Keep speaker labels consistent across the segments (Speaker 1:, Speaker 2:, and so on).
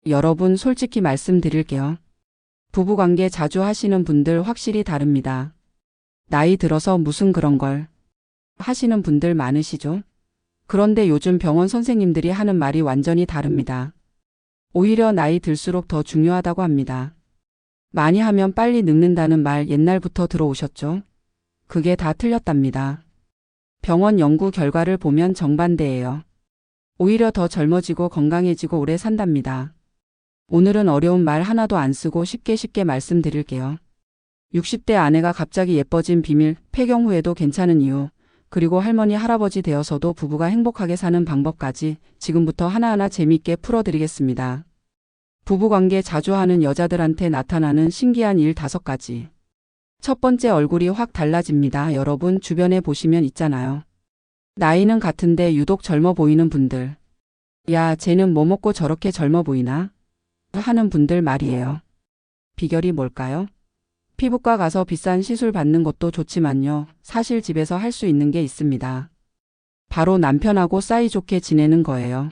Speaker 1: 여러분 솔직히 말씀드릴게요. 부부관계 자주 하시는 분들 확실히 다릅니다. 나이 들어서 무슨 그런 걸 하시는 분들 많으시죠? 그런데 요즘 병원 선생님들이 하는 말이 완전히 다릅니다. 오히려 나이 들수록 더 중요하다고 합니다. 많이 하면 빨리 늙는다는 말 옛날부터 들어오셨죠? 그게 다 틀렸답니다. 병원 연구 결과를 보면 정반대예요. 오히려 더 젊어지고 건강해지고 오래 산답니다. 오늘은 어려운 말 하나도 안 쓰고 쉽게 말씀드릴게요. 60대 아내가 갑자기 예뻐진 비밀, 폐경 후에도 괜찮은 이유, 그리고 할머니 할아버지 되어서도 부부가 행복하게 사는 방법까지 지금부터 하나하나 재미있게 풀어드리겠습니다. 부부관계 자주 하는 여자들한테 나타나는 신기한 일 5가지. 첫 번째, 얼굴이 확 달라집니다. 여러분 주변에 보시면 있잖아요. 나이는 같은데 유독 젊어 보이는 분들. 야, 쟤는 뭐 먹고 저렇게 젊어 보이나? 하는 분들 말이에요. 비결이 뭘까요? 피부과 가서 비싼 시술 받는 것도 좋지만요. 사실 집에서 할 수 있는 게 있습니다. 바로 남편하고 사이좋게 지내는 거예요.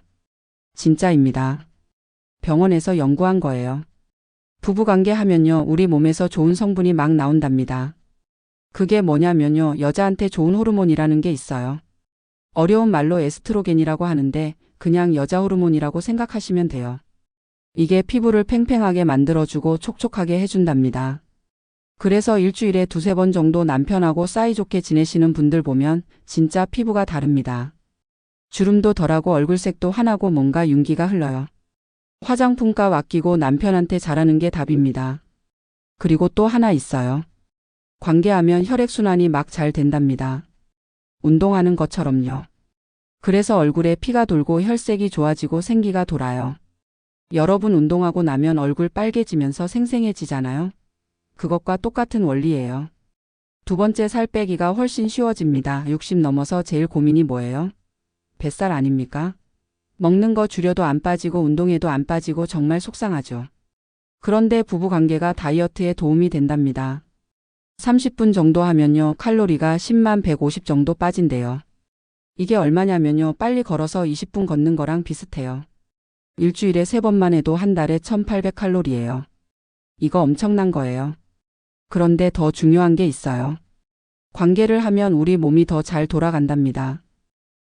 Speaker 1: 진짜입니다. 병원에서 연구한 거예요. 부부관계 하면요. 우리 몸에서 좋은 성분이 막 나온답니다. 그게 뭐냐면요. 여자한테 좋은 호르몬이라는 게 있어요. 어려운 말로 에스트로겐이라고 하는데 그냥 여자 호르몬이라고 생각하시면 돼요. 이게 피부를 팽팽하게 만들어주고 촉촉하게 해준답니다. 그래서 일주일에 2-3번 정도 남편하고 사이좋게 지내시는 분들 보면 진짜 피부가 다릅니다. 주름도 덜하고 얼굴색도 환하고 뭔가 윤기가 흘러요. 화장품값 아끼고 남편한테 잘하는 게 답입니다. 그리고 또 하나 있어요. 관계하면 혈액순환이 막 잘 된답니다. 운동하는 것처럼요. 그래서 얼굴에 피가 돌고 혈색이 좋아지고 생기가 돌아요. 여러분 운동하고 나면 얼굴 빨개지면서 생생해지잖아요. 그것과 똑같은 원리예요. 두 번째, 살 빼기가 훨씬 쉬워집니다. 60 넘어서 제일 고민이 뭐예요? 뱃살 아닙니까? 먹는 거 줄여도 안 빠지고 운동해도 안 빠지고 정말 속상하죠. 그런데 부부관계가 다이어트에 도움이 된답니다. 30분 정도 하면요. 칼로리가 10만 150 정도 빠진대요. 이게 얼마냐면요. 빨리 걸어서 20분 걷는 거랑 비슷해요. 일주일에 3번만 해도 한 달에 1800칼로리예요. 이거 엄청난 거예요. 그런데 더 중요한 게 있어요. 관계를 하면 우리 몸이 더 잘 돌아간답니다.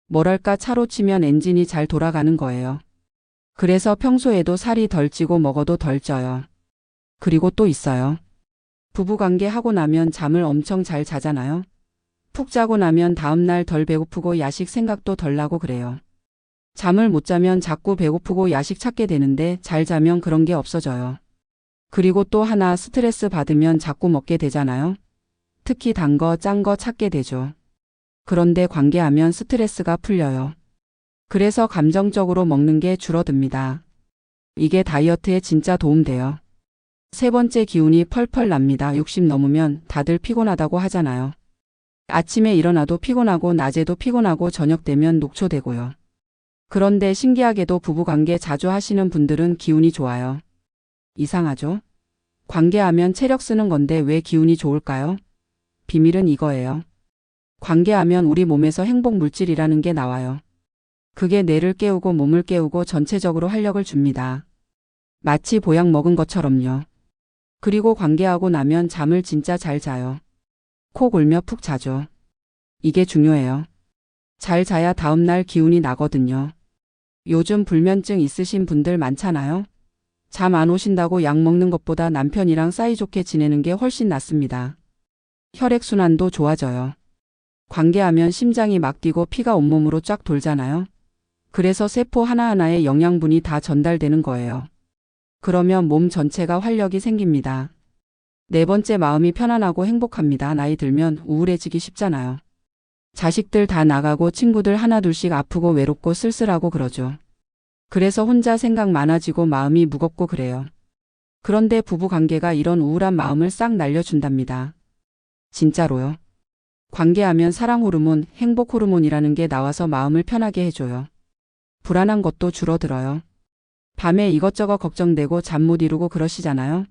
Speaker 1: 뭐랄까 차로 치면 엔진이 잘 돌아가는 거예요. 그래서 평소에도 살이 덜 찌고 먹어도 덜 쪄요. 그리고 또 있어요. 부부관계 하고 나면 잠을 엄청 잘 자잖아요. 푹 자고 나면 다음날 덜 배고프고 야식 생각도 덜 나고 그래요. 잠을 못 자면 자꾸 배고프고 야식 찾게 되는데 잘 자면 그런 게 없어져요. 그리고 또 하나, 스트레스 받으면 자꾸 먹게 되잖아요. 특히 단 거, 짠 거 찾게 되죠. 그런데 관계하면 스트레스가 풀려요. 그래서 감정적으로 먹는 게 줄어듭니다. 이게 다이어트에 진짜 도움돼요. 세 번째, 기운이 펄펄 납니다. 60 넘으면 다들 피곤하다고 하잖아요. 아침에 일어나도 피곤하고 낮에도 피곤하고 저녁 되면 녹초되고요. 그런데 신기하게도 부부관계 자주 하시는 분들은 기운이 좋아요. 이상하죠? 관계하면 체력 쓰는 건데 왜 기운이 좋을까요? 비밀은 이거예요. 관계하면 우리 몸에서 행복 물질이라는 게 나와요. 그게 뇌를 깨우고 몸을 깨우고 전체적으로 활력을 줍니다. 마치 보약 먹은 것처럼요. 그리고 관계하고 나면 잠을 진짜 잘 자요. 코 골며 푹 자죠. 이게 중요해요. 잘 자야 다음날 기운이 나거든요. 요즘 불면증 있으신 분들 많잖아요. 잠 안 오신다고 약 먹는 것보다 남편이랑 사이좋게 지내는 게 훨씬 낫습니다. 혈액순환도 좋아져요. 관계하면 심장이 막 뛰고 피가 온몸으로 쫙 돌잖아요. 그래서 세포 하나하나에 영양분이 다 전달되는 거예요. 그러면 몸 전체가 활력이 생깁니다. 네 번째, 마음이 편안하고 행복합니다. 나이 들면 우울해지기 쉽잖아요. 자식들 다 나가고 친구들 하나둘씩 아프고 외롭고 쓸쓸하고 그러죠. 그래서 혼자 생각 많아지고 마음이 무겁고 그래요. 그런데 부부관계가 이런 우울한 마음을 싹 날려준답니다. 진짜로요. 관계하면 사랑 호르몬, 행복 호르몬이라는 게 나와서 마음을 편하게 해줘요. 불안한 것도 줄어들어요. 밤에 이것저것 걱정되고 잠 못 이루고 그러시잖아요.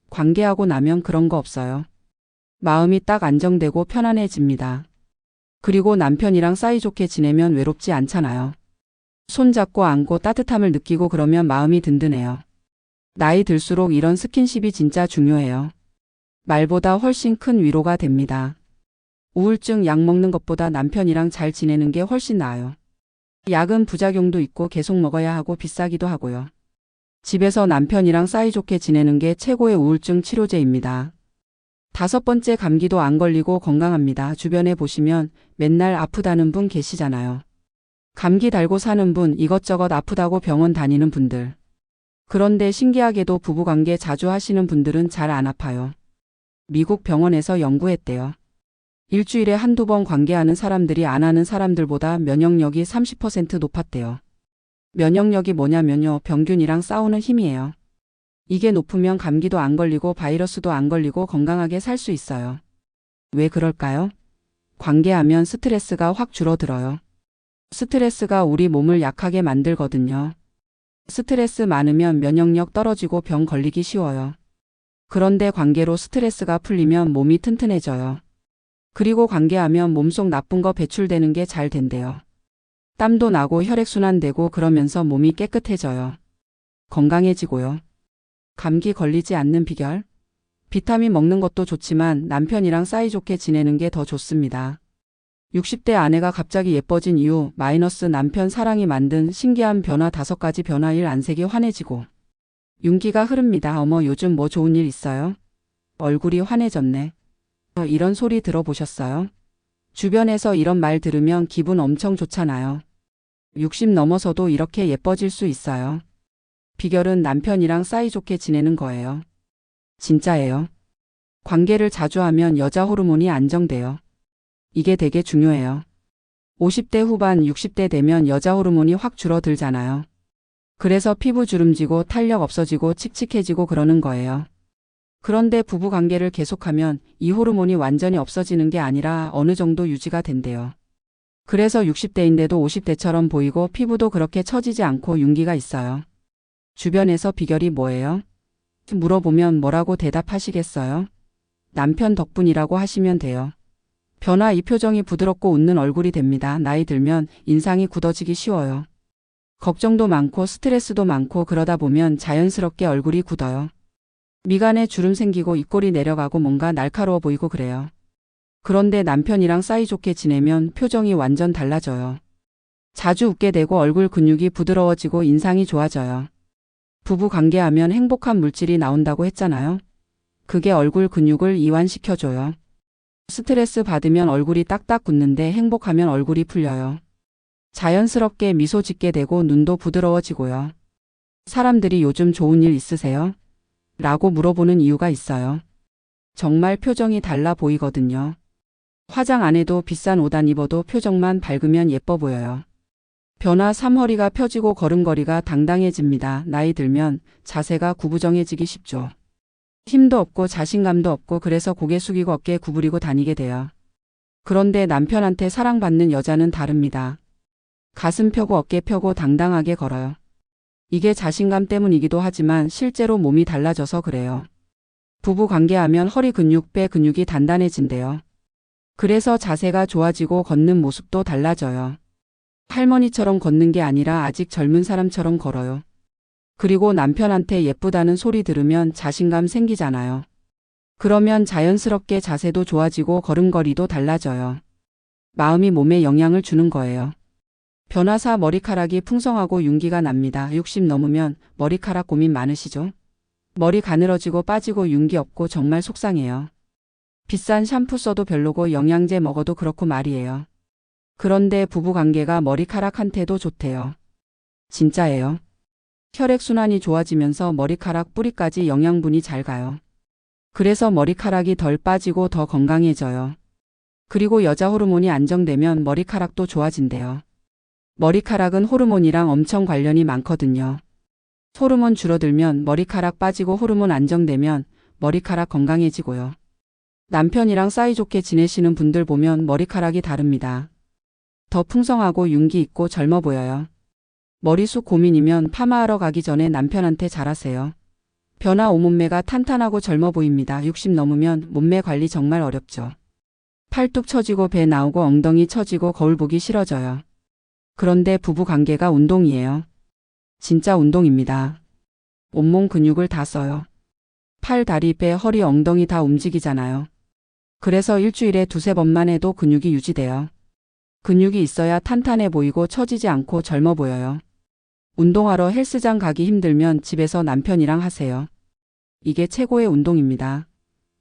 Speaker 1: 관계하고 나면 그런 거 없어요. 마음이 딱 안정되고 편안해집니다. 그리고 남편이랑 사이좋게 지내면 외롭지 않잖아요. 손잡고 안고 따뜻함을 느끼고 그러면 마음이 든든해요. 나이 들수록 이런 스킨십이 진짜 중요해요. 말보다 훨씬 큰 위로가 됩니다. 우울증 약 먹는 것보다 남편이랑 잘 지내는 게 훨씬 나아요. 약은 부작용도 있고 계속 먹어야 하고 비싸기도 하고요. 집에서 남편이랑 사이좋게 지내는 게 최고의 우울증 치료제입니다. 5번째, 감기도 안 걸리고 건강합니다. 주변에 보시면 맨날 아프다는 분 계시잖아요. 감기 달고 사는 분, 이것저것 아프다고 병원 다니는 분들. 그런데 신기하게도 부부관계 자주 하시는 분들은 잘 안 아파요. 미국 병원에서 연구했대요. 일주일에 한두 번 관계하는 사람들이 안 하는 사람들보다 면역력이 30% 높았대요. 면역력이 뭐냐면요, 병균이랑 싸우는 힘이에요. 이게 높으면 감기도 안 걸리고 바이러스도 안 걸리고 건강하게 살 수 있어요. 왜 그럴까요? 관계하면 스트레스가 확 줄어들어요. 스트레스가 우리 몸을 약하게 만들거든요. 스트레스 많으면 면역력 떨어지고 병 걸리기 쉬워요. 그런데 관계로 스트레스가 풀리면 몸이 튼튼해져요. 그리고 관계하면 몸속 나쁜 거 배출되는 게 잘 된대요. 땀도 나고 혈액순환 되고 그러면서 몸이 깨끗해져요. 건강해지고요. 감기 걸리지 않는 비결? 비타민 먹는 것도 좋지만 남편이랑 사이좋게 지내는 게 더 좋습니다. 60대 아내가 갑자기 예뻐진 이유, 마이너스 남편 사랑이 만든 신기한 변화 5가지 변화. 1. 안색이 환해지고 윤기가 흐릅니다. 어머, 요즘 뭐 좋은 일 있어요? 얼굴이 환해졌네. 이런 소리 들어보셨어요? 주변에서 이런 말 들으면 기분 엄청 좋잖아요. 60 넘어서도 이렇게 예뻐질 수 있어요. 비결은 남편이랑 사이좋게 지내는 거예요. 진짜예요. 관계를 자주 하면 여자 호르몬이 안정돼요. 이게 되게 중요해요. 50대 후반, 60대 되면 여자 호르몬이 확 줄어들잖아요. 그래서 피부 주름지고 탄력 없어지고 칙칙해지고 그러는 거예요. 그런데 부부 관계를 계속하면 이 호르몬이 완전히 없어지는 게 아니라 어느 정도 유지가 된대요. 그래서 60대인데도 50대처럼 보이고 피부도 그렇게 처지지 않고 윤기가 있어요. 주변에서 비결이 뭐예요? 물어보면 뭐라고 대답하시겠어요? 남편 덕분이라고 하시면 돼요. 변화, 이 표정이 부드럽고 웃는 얼굴이 됩니다. 나이 들면 인상이 굳어지기 쉬워요. 걱정도 많고 스트레스도 많고 그러다 보면 자연스럽게 얼굴이 굳어요. 미간에 주름 생기고 입꼬리 내려가고 뭔가 날카로워 보이고 그래요. 그런데 남편이랑 사이좋게 지내면 표정이 완전 달라져요. 자주 웃게 되고 얼굴 근육이 부드러워지고 인상이 좋아져요. 부부 관계하면 행복한 물질이 나온다고 했잖아요. 그게 얼굴 근육을 이완시켜줘요. 스트레스 받으면 얼굴이 딱딱 굳는데 행복하면 얼굴이 풀려요. 자연스럽게 미소 짓게 되고 눈도 부드러워지고요. 사람들이 요즘 좋은 일 있으세요? 라고 물어보는 이유가 있어요. 정말 표정이 달라 보이거든요. 화장 안 해도 비싼 옷 안 입어도 표정만 밝으면 예뻐 보여요. 변화 3. 허리가 펴지고 걸음걸이가 당당해집니다. 나이 들면 자세가 구부정해지기 쉽죠. 힘도 없고 자신감도 없고 그래서 고개 숙이고 어깨 구부리고 다니게 돼요. 그런데 남편한테 사랑받는 여자는 다릅니다. 가슴 펴고 어깨 펴고 당당하게 걸어요. 이게 자신감 때문이기도 하지만 실제로 몸이 달라져서 그래요. 부부 관계하면 허리 근육, 배 근육이 단단해진대요. 그래서 자세가 좋아지고 걷는 모습도 달라져요. 할머니처럼 걷는 게 아니라 아직 젊은 사람처럼 걸어요. 그리고 남편한테 예쁘다는 소리 들으면 자신감 생기잖아요. 그러면 자연스럽게 자세도 좋아지고 걸음걸이도 달라져요. 마음이 몸에 영향을 주는 거예요. 변화 4. 머리카락이 풍성하고 윤기가 납니다. 60 넘으면 머리카락 고민 많으시죠? 머리 가늘어지고 빠지고 윤기 없고 정말 속상해요. 비싼 샴푸 써도 별로고 영양제 먹어도 그렇고 말이에요. 그런데 부부관계가 머리카락한테도 좋대요. 진짜예요. 혈액순환이 좋아지면서 머리카락 뿌리까지 영양분이 잘 가요. 그래서 머리카락이 덜 빠지고 더 건강해져요. 그리고 여자 호르몬이 안정되면 머리카락도 좋아진대요. 머리카락은 호르몬이랑 엄청 관련이 많거든요. 호르몬 줄어들면 머리카락 빠지고 호르몬 안정되면 머리카락 건강해지고요. 남편이랑 사이좋게 지내시는 분들 보면 머리카락이 다릅니다. 더 풍성하고 윤기 있고 젊어 보여요. 머리숱 고민이면 파마하러 가기 전에 남편한테 잘하세요. 변화 5. 몸매가 탄탄하고 젊어 보입니다. 60 넘으면 몸매 관리 정말 어렵죠. 팔뚝 처지고 배 나오고 엉덩이 처지고 거울 보기 싫어져요. 그런데 부부 관계가 운동이에요. 진짜 운동입니다. 온몸 근육을 다 써요. 팔, 다리, 배, 허리, 엉덩이 다 움직이잖아요. 그래서 일주일에 두세 번만 해도 근육이 유지돼요. 근육이 있어야 탄탄해 보이고 처지지 않고 젊어 보여요. 운동하러 헬스장 가기 힘들면 집에서 남편이랑 하세요. 이게 최고의 운동입니다.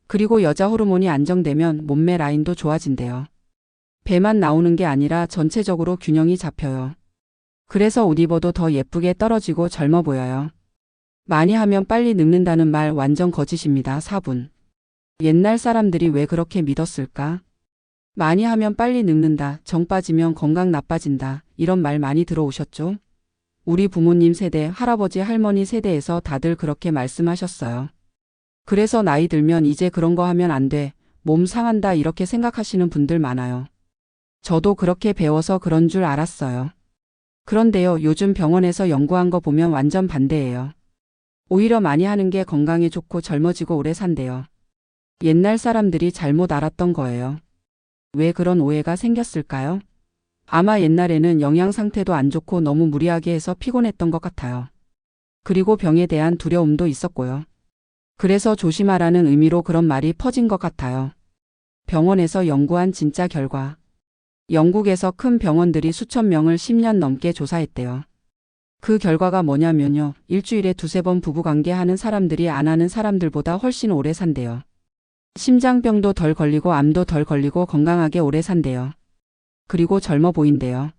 Speaker 1: 그리고 여자 호르몬이 안정되면 몸매 라인도 좋아진대요. 배만 나오는 게 아니라 전체적으로 균형이 잡혀요. 그래서 옷 입어도 더 예쁘게 떨어지고 젊어 보여요. 많이 하면 빨리 늙는다는 말 완전 거짓입니다. 4분. 옛날 사람들이 왜 그렇게 믿었을까? 많이 하면 빨리 늙는다, 정 빠지면 건강 나빠진다, 이런 말 많이 들어오셨죠? 우리 부모님 세대, 할아버지, 할머니 세대에서 다들 그렇게 말씀하셨어요. 그래서 나이 들면 이제 그런 거 하면 안 돼, 몸 상한다 이렇게 생각하시는 분들 많아요. 저도 그렇게 배워서 그런 줄 알았어요. 그런데요, 요즘 병원에서 연구한 거 보면 완전 반대예요. 오히려 많이 하는 게 건강에 좋고 젊어지고 오래 산대요. 옛날 사람들이 잘못 알았던 거예요. 왜 그런 오해가 생겼을까요? 아마 옛날에는 영양 상태도 안 좋고 너무 무리하게 해서 피곤했던 것 같아요. 그리고 병에 대한 두려움도 있었고요. 그래서 조심하라는 의미로 그런 말이 퍼진 것 같아요. 병원에서 연구한 진짜 결과. 영국에서 큰 병원들이 수천 명을 10년 넘게 조사했대요. 그 결과가 뭐냐면요. 일주일에 두세 번 부부관계 하는 사람들이 안 하는 사람들보다 훨씬 오래 산대요. 심장병도 덜 걸리고 암도 덜 걸리고 건강하게 오래 산대요. 그리고 젊어 보인대요.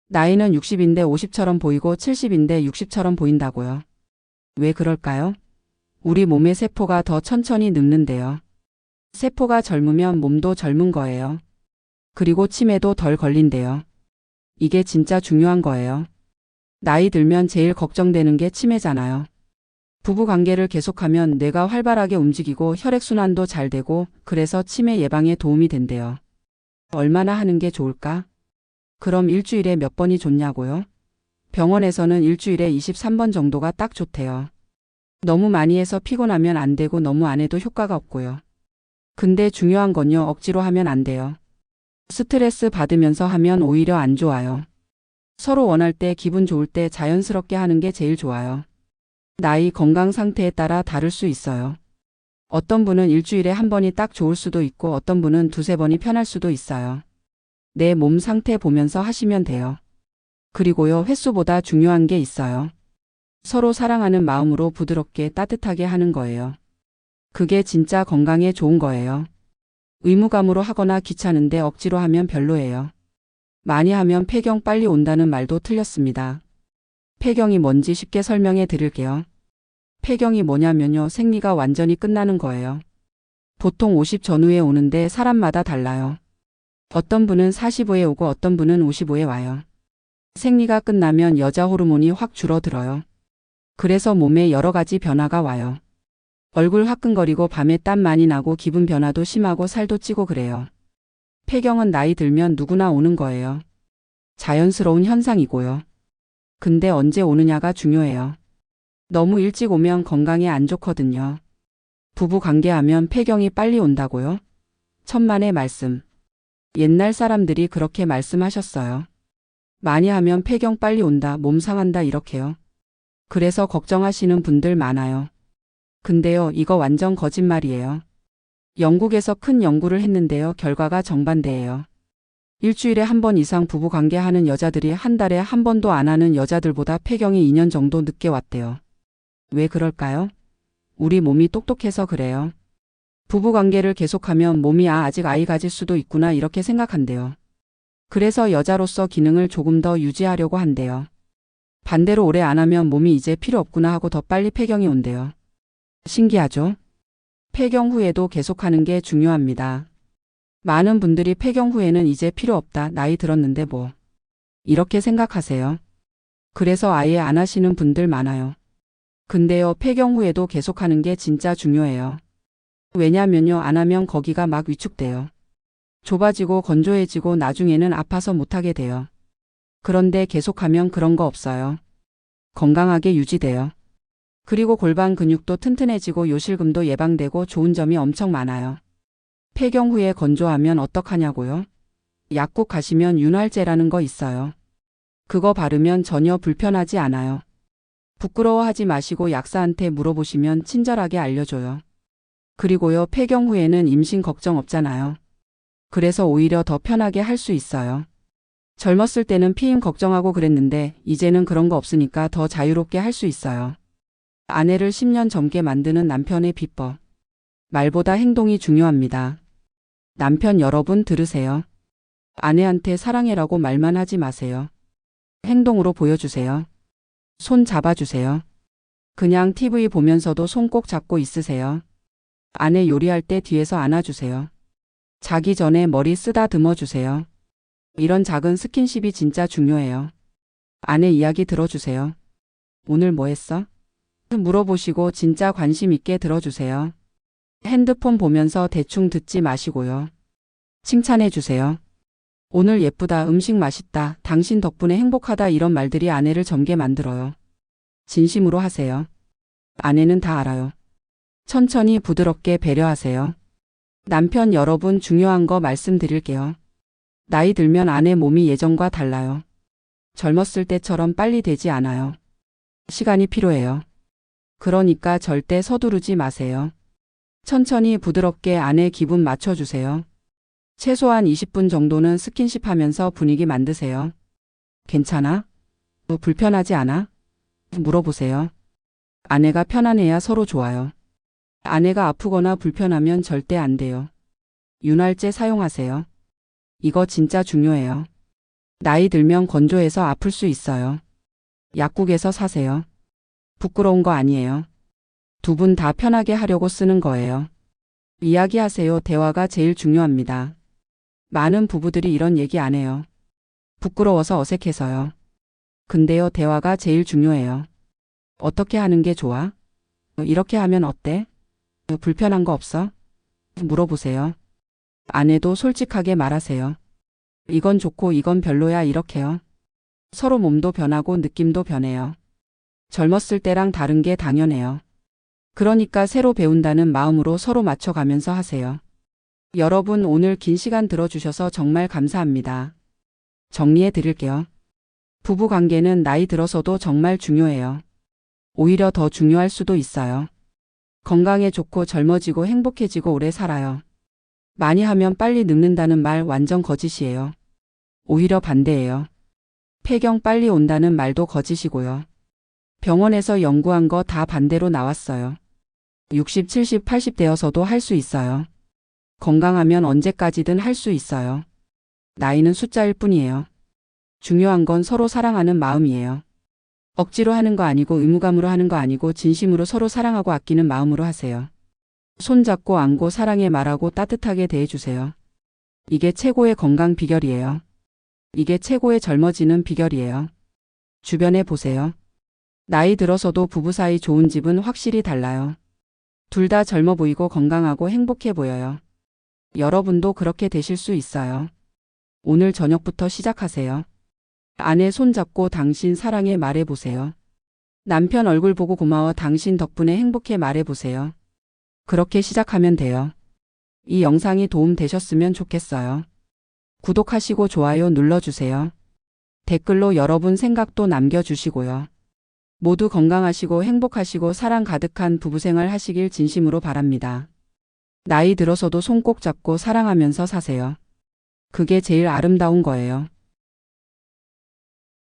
Speaker 1: 나이는 60인데 50처럼 보이고 70인데 60처럼 보인다고요. 왜 그럴까요? 우리 몸의 세포가 더 천천히 늙는데요. 세포가 젊으면 몸도 젊은 거예요. 그리고 치매도 덜 걸린대요. 이게 진짜 중요한 거예요. 나이 들면 제일 걱정되는 게 치매잖아요. 부부 관계를 계속하면 뇌가 활발하게 움직이고 혈액순환도 잘 되고 그래서 치매 예방에 도움이 된대요. 얼마나 하는 게 좋을까? 그럼 일주일에 몇 번이 좋냐고요? 병원에서는 일주일에 23번 정도가 딱 좋대요. 너무 많이 해서 피곤하면 안 되고 너무 안 해도 효과가 없고요. 근데 중요한 건요, 억지로 하면 안 돼요. 스트레스 받으면서 하면 오히려 안 좋아요. 서로 원할 때 기분 좋을 때 자연스럽게 하는 게 제일 좋아요. 나이, 건강 상태에 따라 다를 수 있어요. 어떤 분은 일주일에 한 번이 딱 좋을 수도 있고 어떤 분은 두세 번이 편할 수도 있어요. 내 몸 상태 보면서 하시면 돼요. 그리고요, 횟수보다 중요한 게 있어요. 서로 사랑하는 마음으로 부드럽게 따뜻하게 하는 거예요. 그게 진짜 건강에 좋은 거예요. 의무감으로 하거나 귀찮은데 억지로 하면 별로예요. 많이 하면 폐경 빨리 온다는 말도 틀렸습니다. 폐경이 뭔지 쉽게 설명해 드릴게요. 폐경이 뭐냐면요, 생리가 완전히 끝나는 거예요. 보통 50 전후에 오는데 사람마다 달라요. 어떤 분은 45에 오고 어떤 분은 55에 와요. 생리가 끝나면 여자 호르몬이 확 줄어들어요. 그래서 몸에 여러 가지 변화가 와요. 얼굴 화끈거리고 밤에 땀 많이 나고 기분 변화도 심하고 살도 찌고 그래요. 폐경은 나이 들면 누구나 오는 거예요. 자연스러운 현상이고요. 근데 언제 오느냐가 중요해요. 너무 일찍 오면 건강에 안 좋거든요. 부부 관계하면 폐경이 빨리 온다고요? 천만의 말씀. 옛날 사람들이 그렇게 말씀하셨어요. 많이 하면 폐경 빨리 온다, 몸 상한다 이렇게요. 그래서 걱정하시는 분들 많아요. 근데요, 이거 완전 거짓말이에요. 영국에서 큰 연구를 했는데요, 결과가 정반대예요. 일주일에 한 번 이상 부부 관계하는 여자들이 한 달에 한 번도 안 하는 여자들보다 폐경이 2년 정도 늦게 왔대요. 왜 그럴까요? 우리 몸이 똑똑해서 그래요. 부부 관계를 계속하면 몸이 아직 아이 가질 수도 있구나 이렇게 생각한대요. 그래서 여자로서 기능을 조금 더 유지하려고 한대요. 반대로 오래 안 하면 몸이 이제 필요 없구나 하고 더 빨리 폐경이 온대요. 신기하죠? 폐경 후에도 계속하는 게 중요합니다. 많은 분들이 폐경 후에는 이제 필요 없다, 나이 들었는데 뭐. 이렇게 생각하세요. 그래서 아예 안 하시는 분들 많아요. 근데요, 폐경 후에도 계속하는 게 진짜 중요해요. 왜냐면요, 안 하면 거기가 막 위축돼요. 좁아지고 건조해지고 나중에는 아파서 못하게 돼요. 그런데 계속하면 그런 거 없어요. 건강하게 유지돼요. 그리고 골반 근육도 튼튼해지고 요실금도 예방되고 좋은 점이 엄청 많아요. 폐경 후에 건조하면 어떡하냐고요? 약국 가시면 윤활제라는 거 있어요. 그거 바르면 전혀 불편하지 않아요. 부끄러워하지 마시고 약사한테 물어보시면 친절하게 알려줘요. 그리고요, 폐경 후에는 임신 걱정 없잖아요. 그래서 오히려 더 편하게 할 수 있어요. 젊었을 때는 피임 걱정하고 그랬는데 이제는 그런 거 없으니까 더 자유롭게 할 수 있어요. 아내를 10년 젊게 만드는 남편의 비법. 말보다 행동이 중요합니다. 남편 여러분 들으세요. 아내한테 사랑해라고 말만 하지 마세요. 행동으로 보여주세요. 손 잡아주세요. 그냥 TV 보면서도 손 꼭 잡고 있으세요. 아내 요리할 때 뒤에서 안아주세요. 자기 전에 머리 쓰다듬어 주세요. 이런 작은 스킨십이 진짜 중요해요. 아내 이야기 들어주세요. 오늘 뭐 했어? 물어보시고 진짜 관심 있게 들어주세요. 핸드폰 보면서 대충 듣지 마시고요. 칭찬해 주세요. 오늘 예쁘다, 음식 맛있다, 당신 덕분에 행복하다, 이런 말들이 아내를 젊게 만들어요. 진심으로 하세요. 아내는 다 알아요. 천천히 부드럽게 배려하세요. 남편 여러분 중요한 거 말씀드릴게요. 나이 들면 아내 몸이 예전과 달라요. 젊었을 때처럼 빨리 되지 않아요. 시간이 필요해요. 그러니까 절대 서두르지 마세요. 천천히 부드럽게 아내 기분 맞춰주세요. 최소한 20분 정도는 스킨십 하면서 분위기 만드세요. 괜찮아? 불편하지 않아? 물어보세요. 아내가 편안해야 서로 좋아요. 아내가 아프거나 불편하면 절대 안 돼요. 윤활제 사용하세요. 이거 진짜 중요해요. 나이 들면 건조해서 아플 수 있어요. 약국에서 사세요. 부끄러운 거 아니에요. 두 분 다 편하게 하려고 쓰는 거예요. 이야기하세요. 대화가 제일 중요합니다. 많은 부부들이 이런 얘기 안 해요. 부끄러워서 어색해서요. 근데요, 대화가 제일 중요해요. 어떻게 하는 게 좋아? 이렇게 하면 어때? 불편한 거 없어? 물어보세요. 아내도 솔직하게 말하세요. 이건 좋고 이건 별로야, 이렇게요. 서로 몸도 변하고 느낌도 변해요. 젊었을 때랑 다른 게 당연해요. 그러니까 새로 배운다는 마음으로 서로 맞춰가면서 하세요. 여러분 오늘 긴 시간 들어주셔서 정말 감사합니다. 정리해 드릴게요. 부부 관계는 나이 들어서도 정말 중요해요. 오히려 더 중요할 수도 있어요. 건강에 좋고 젊어지고 행복해지고 오래 살아요. 많이 하면 빨리 늙는다는 말 완전 거짓이에요. 오히려 반대예요. 폐경 빨리 온다는 말도 거짓이고요. 병원에서 연구한 거 다 반대로 나왔어요. 60, 70, 80 되어서도 할 수 있어요. 건강하면 언제까지든 할 수 있어요. 나이는 숫자일 뿐이에요. 중요한 건 서로 사랑하는 마음이에요. 억지로 하는 거 아니고 의무감으로 하는 거 아니고 진심으로 서로 사랑하고 아끼는 마음으로 하세요. 손잡고 안고 사랑해 말하고 따뜻하게 대해주세요. 이게 최고의 건강 비결이에요. 이게 최고의 젊어지는 비결이에요. 주변에 보세요. 나이 들어서도 부부 사이 좋은 집은 확실히 달라요. 둘 다 젊어 보이고 건강하고 행복해 보여요. 여러분도 그렇게 되실 수 있어요. 오늘 저녁부터 시작하세요. 아내 손잡고 당신 사랑해 말해보세요. 남편 얼굴 보고 고마워 당신 덕분에 행복해 말해보세요. 그렇게 시작하면 돼요. 이 영상이 도움 되셨으면 좋겠어요. 구독하시고 좋아요 눌러주세요. 댓글로 여러분 생각도 남겨주시고요. 모두 건강하시고 행복하시고 사랑 가득한 부부생활 하시길 진심으로 바랍니다. 나이 들어서도 손 꼭 잡고 사랑하면서 사세요. 그게 제일 아름다운 거예요.